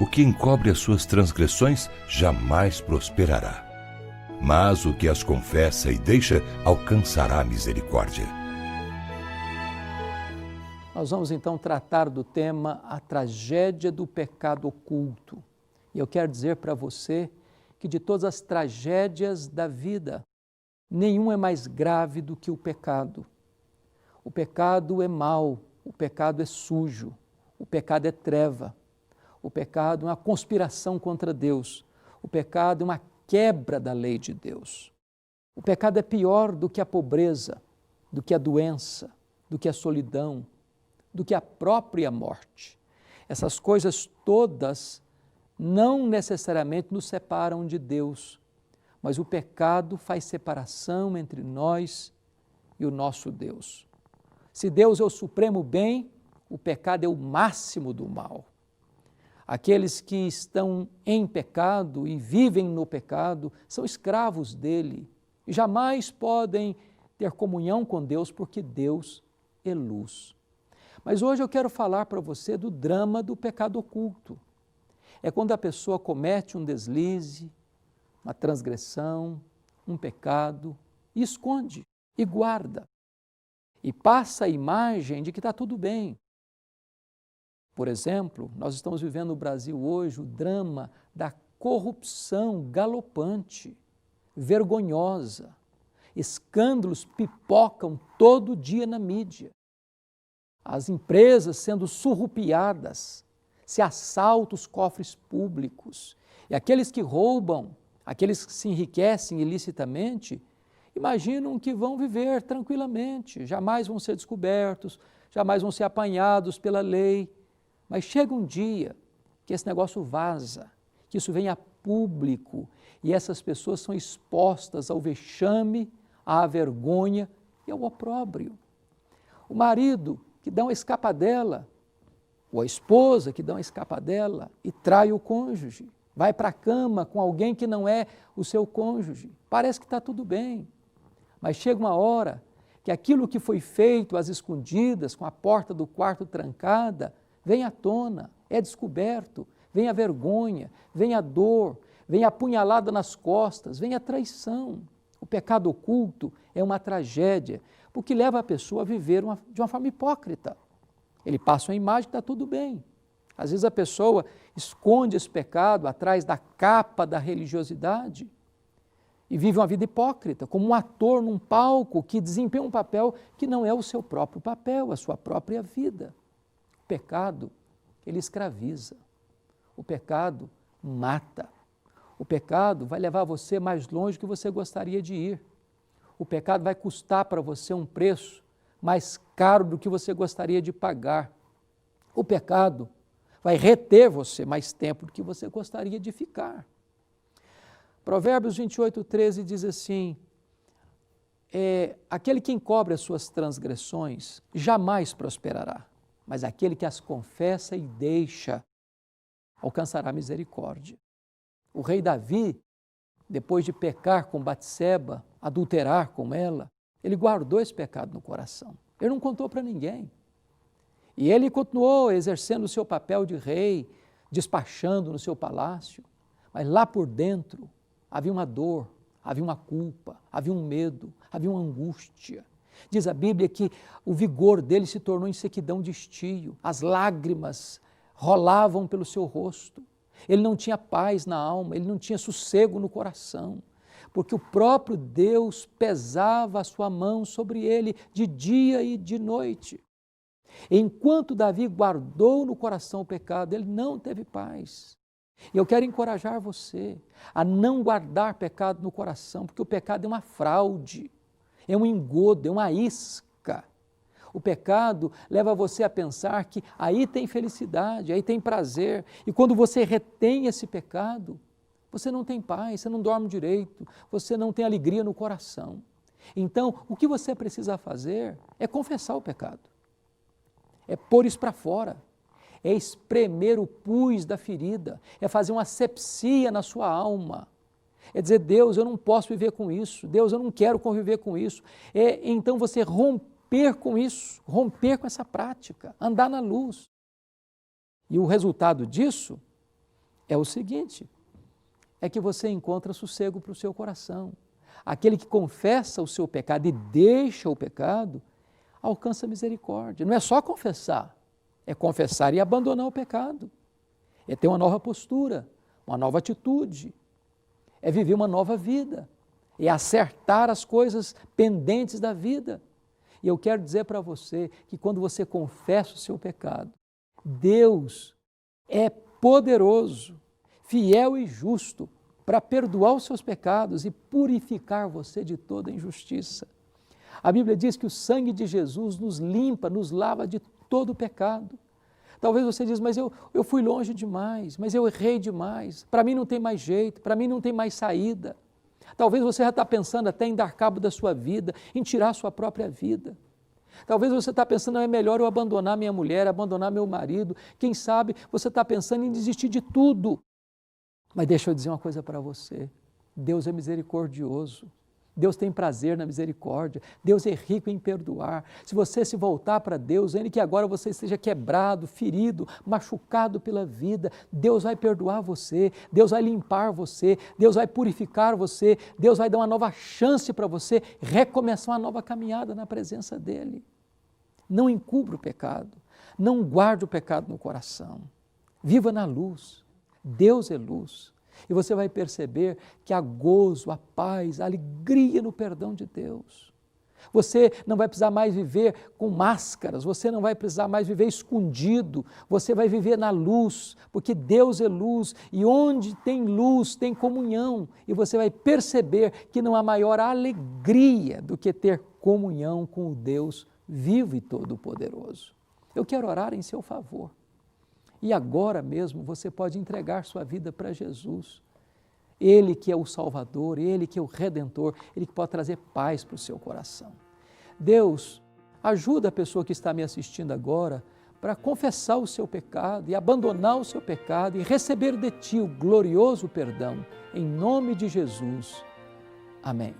O que encobre as suas transgressões jamais prosperará, mas o que as confessa e deixa alcançará misericórdia. Nós vamos então tratar do tema a tragédia do pecado oculto. E eu quero dizer para você que de todas as tragédias da vida, nenhum é mais grave do que o pecado. O pecado é mau, o pecado é sujo, o pecado é treva, o pecado é uma conspiração contra Deus, o pecado é uma quebra da lei de Deus. O pecado é pior do que a pobreza, do que a doença, do que a solidão, do que a própria morte. Essas coisas todas não necessariamente nos separam de Deus, mas o pecado faz separação entre nós e o nosso Deus. Se Deus é o supremo bem, o pecado é o máximo do mal. Aqueles que estão em pecado e vivem no pecado são escravos dele e jamais podem ter comunhão com Deus porque Deus é luz. Mas hoje eu quero falar para você do drama do pecado oculto. É quando a pessoa comete um deslize, uma transgressão, um pecado, e esconde, e guarda, e passa a imagem de que está tudo bem. Por exemplo, nós estamos vivendo no Brasil hoje o drama da corrupção galopante, vergonhosa. Escândalos pipocam todo dia na mídia. As empresas sendo surrupiadas, se assaltam os cofres públicos. E aqueles que roubam, aqueles que se enriquecem ilicitamente, imaginam que vão viver tranquilamente, jamais vão ser descobertos, jamais vão ser apanhados pela lei. Mas chega um dia que esse negócio vaza, que isso vem a público e essas pessoas são expostas ao vexame, à vergonha e ao opróbrio. O marido que dá uma escapadela, ou a esposa que dá uma escapadela e trai o cônjuge, vai para a cama com alguém que não é o seu cônjuge. Parece que está tudo bem, mas chega uma hora que aquilo que foi feito às escondidas, com a porta do quarto trancada, vem à tona, é descoberto, vem a vergonha, vem a dor, vem a punhalada nas costas, vem a traição. O pecado oculto é uma tragédia, porque leva a pessoa a viver de uma forma hipócrita. Ele passa uma imagem que está tudo bem. Às vezes a pessoa esconde esse pecado atrás da capa da religiosidade e vive uma vida hipócrita, como um ator num palco que desempenha um papel que não é o seu próprio papel, a sua própria vida. O pecado, ele escraviza. O pecado mata. O pecado vai levar você mais longe do que você gostaria de ir. O pecado vai custar para você um preço mais caro do que você gostaria de pagar. O pecado vai reter você mais tempo do que você gostaria de ficar. Provérbios 28:13 diz assim, aquele que encobre as suas transgressões jamais prosperará, mas aquele que as confessa e deixa alcançará misericórdia. O rei Davi, depois de pecar com Batseba, adulterar com ela, ele guardou esse pecado no coração. Ele não contou para ninguém. E ele continuou exercendo o seu papel de rei, despachando no seu palácio, mas lá por dentro havia uma dor, havia uma culpa, havia um medo, havia uma angústia. Diz a Bíblia que o vigor dele se tornou em sequidão de estio, as lágrimas rolavam pelo seu rosto, ele não tinha paz na alma, ele não tinha sossego no coração, porque o próprio Deus pesava a sua mão sobre ele de dia e de noite. Enquanto Davi guardou no coração o pecado, ele não teve paz. E eu quero encorajar você a não guardar pecado no coração, porque o pecado é uma fraude, é um engodo, é uma isca. O pecado leva você a pensar que aí tem felicidade, aí tem prazer, e quando você retém esse pecado, você não tem paz, você não dorme direito, você não tem alegria no coração. Então, o que você precisa fazer é confessar o pecado, é pôr isso para fora, é espremer o pus da ferida, é fazer uma asepsia na sua alma, é dizer, Deus, eu não posso viver com isso, Deus, eu não quero conviver com isso. Então você romper com isso, romper com essa prática, andar na luz. E o resultado disso é o seguinte, é que você encontra sossego para o seu coração. Aquele que confessa o seu pecado e deixa o pecado, alcança misericórdia. Não é só confessar, é confessar e abandonar o pecado. É ter uma nova postura, uma nova atitude, é viver uma nova vida, é acertar as coisas pendentes da vida. E eu quero dizer para você que quando você confessa o seu pecado, Deus é poderoso, fiel e justo para perdoar os seus pecados e purificar você de toda injustiça. A Bíblia diz que o sangue de Jesus nos limpa, nos lava de todo o pecado. Talvez você diz, mas eu fui longe demais, mas eu errei demais, para mim não tem mais jeito, para mim não tem mais saída. Talvez você já está pensando até em dar cabo da sua vida, em tirar a sua própria vida. Talvez você está pensando, não, é melhor eu abandonar minha mulher, abandonar meu marido. Quem sabe você está pensando em desistir de tudo. Mas deixa eu dizer uma coisa para você, Deus é misericordioso. Deus tem prazer na misericórdia, Deus é rico em perdoar. Se você se voltar para Deus, ainda que agora você esteja quebrado, ferido, machucado pela vida, Deus vai perdoar você, Deus vai limpar você, Deus vai purificar você, Deus vai dar uma nova chance para você recomeçar uma nova caminhada na presença dEle. Não encubra o pecado, não guarde o pecado no coração, viva na luz, Deus é luz. E você vai perceber que há gozo, há paz, há alegria no perdão de Deus. Você não vai precisar mais viver com máscaras, você não vai precisar mais viver escondido, você vai viver na luz, porque Deus é luz e onde tem luz tem comunhão. E você vai perceber que não há maior alegria do que ter comunhão com o Deus vivo e todo-poderoso. Eu quero orar em seu favor. E agora mesmo você pode entregar sua vida para Jesus. Ele que é o Salvador, Ele que é o Redentor, Ele que pode trazer paz para o seu coração. Deus, ajuda a pessoa que está me assistindo agora para confessar o seu pecado e abandonar o seu pecado e receber de Ti o glorioso perdão. Em nome de Jesus. Amém.